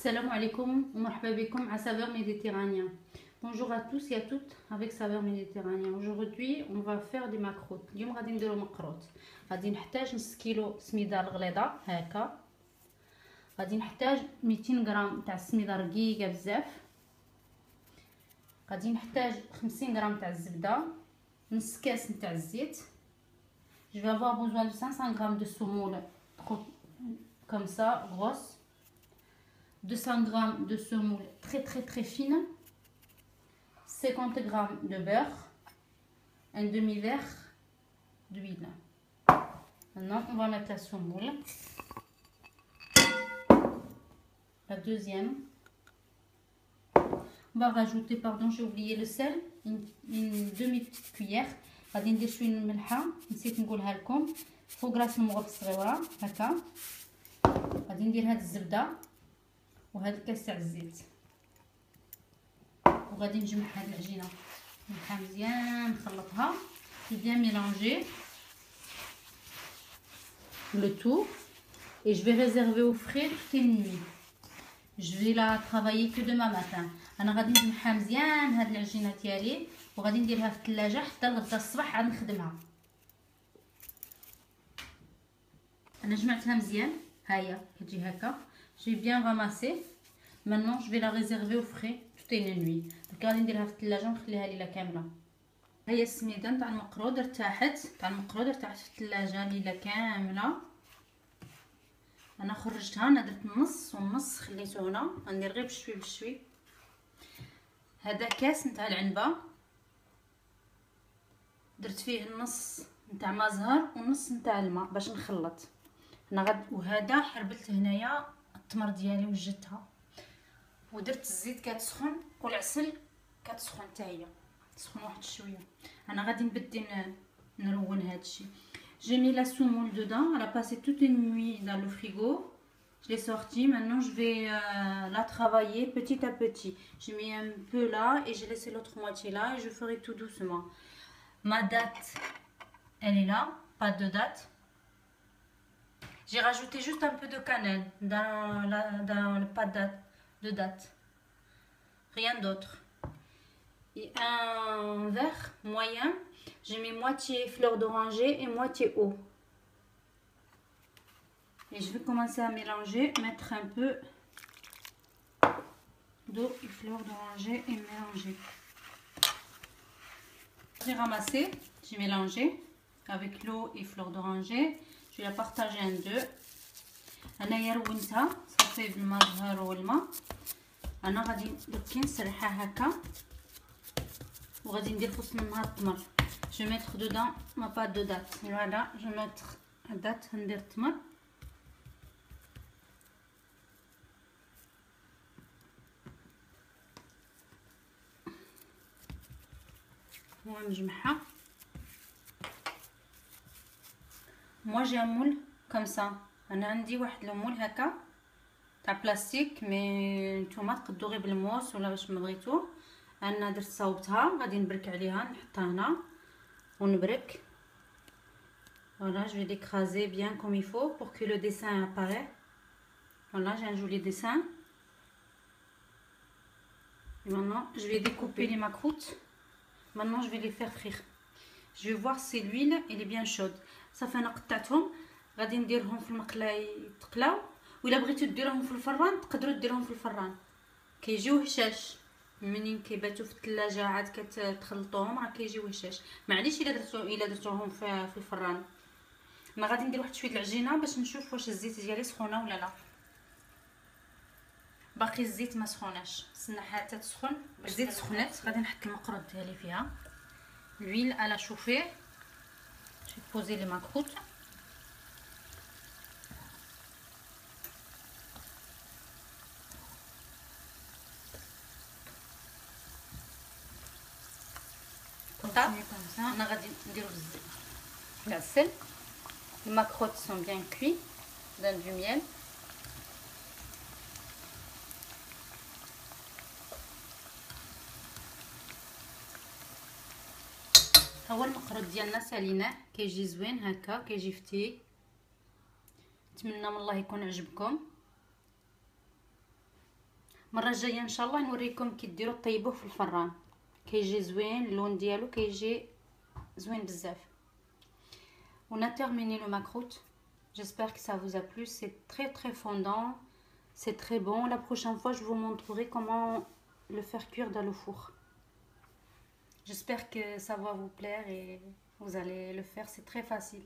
Salam alaikum ou marhaba bikoum à saveur méditerranéen. Bonjour à tous et à toutes avec saveur méditerranéen. Aujourd'hui, on va faire des macroutes. اليوم غادي نديرو مقروط. غادي نحتاج نص كيلو سميده الغليظه هكا. غادي نحتاج 200 غرام تاع السميده رقيقه بزاف. غادي نحتاج 50 غرام تاع الزبده، نص كاس نتاع الزيت. Je vais avoir besoin de 500 g de semoule comme ça, grosse. 200 g de semoule très fine. 50 g de beurre. Un demi-verre d'huile. Maintenant, on va mettre la semoule. La deuxième. On va rajouter, pardon, j'ai oublié le sel, une demi-petite cuillère. غادي ندير شويه الملحه نسيت نقولها لكم فوق راس المغرب الصغيره هكا. غادي ندير هاد الزبده وهاد الكاس تاع الزيت وغادي نجمع هاد العجينه نجمعها مزيان نخلطها bien mélanger le tout et je vais réserver au frais toute une nuit. Je vais la travailler que demain matin. انا غادي نجمعها مزيان هاد العجينه ديالي وغادي نديرها في الثلاجه حتى لغدا الصباح عاد نخدمها. انا جمعتها مزيان ها هي كتجي هكا. J'ai bien ramassé. Maintenant je vais la réserver au frais toute une nuit. دونك غادي نديرها في الثلاجه ونخليها ليله كامله. ها هي السميده نتاع المقرود ارتاحت في الثلاجه ليله كامله. انا خرجتها، انا درت النص والنص خليته هنا. غندير غير بشوي بشوي. هذا كاس نتاع العنبه درت فيه النص نتاع ما زهر والنص نتاع الماء باش نخلط. انا وهذا حربلت هنايا التمر ديالي وجدتها ودرت الزيت كتسخن والعسل كتسخن حتى هي تسخن واحد شويه. انا غادي نبدي نرون هادشي. J'ai mis la semoule dedans, elle a passé toute une nuit dans le frigo. Je l'ai sortie, maintenant je vais la travailler petit à petit. J'ai mis un peu là et j'ai laissé l'autre moitié là et je ferai tout doucement. Ma date, elle est là, pas de date. J'ai rajouté juste un peu de cannelle dans le pas de date. Rien d'autre. Et un verre moyen. J'ai mis moitié fleur d'oranger et moitié eau. Et je vais commencer à mélanger, mettre un peu d'eau et fleur d'oranger et mélanger. J'ai ramassé, j'ai mélangé avec l'eau et fleur d'oranger. Je vais la partager en deux. أنا روينتها صافي بالماء الزهر والماء. أنا غادي درك نسرحها هكا وغادي ندير في وسط منها التمر. Je vais mettre dedans ma pâte de date. Voilà, je vais mettre la date ندير التمر. ونجمعها. Moi j'ai un moule comme ça. انا عندي واحد المول هكا تاع بلاستيك مي نتوما تقدروا غير بالموس ولا باش ما بغيتو. انا درت صاوبتها غادي نبرك عليها نحطها هنا ونبرك. Voilà, je vais l'écraser bien comme il faut pour que le dessin apparaît. Voilà, j'ai un joli dessin. Et maintenant, je vais découper les macroutes. Maintenant, je vais les faire frire. Je vais voir si l'huile elle est bien chaude. صافي انا قطعتهم غادي نديرهم في المقله يتقلاو. وإلا بغيتو ديروهم في الفران تقدروا ديروهم في الفران كيجيو هشاش. منين كيباتوا في الثلاجه عاد كتخلطوهم راه كيجيو هشاش. معليش الا درتوهم في الفران. انا غادي ندير واحد شويه العجينه باش نشوف واش الزيت ديالي سخونه ولا لا. باقي الزيت ما سخوناش، نستنى حتى تسخن. الزيت سخنت غادي نحط المقروط ديالي فيها. l'huile à la chauffer. Je vais poser les macroutes. Comme ça, on a la sel. Les macrottes sont bien cuits dans du miel. هو المقروط ديالنا ساليناه كيجي زوين هكا كيجي فتيك. نتمنى من الله يكون عجبكم. المره الجايه ان شاء الله نوريكم كي ديروا طيبوه في الفران، كيجي زوين، اللون ديالو كيجي زوين بزاف. On a terminé le macroute. J'espère que ça vous a plu. C'est très fondant. C'est très bon. La prochaine fois, je vous montrerai comment le faire cuire dans le four. J'espère que ça va vous plaire et vous allez le faire. C'est très facile.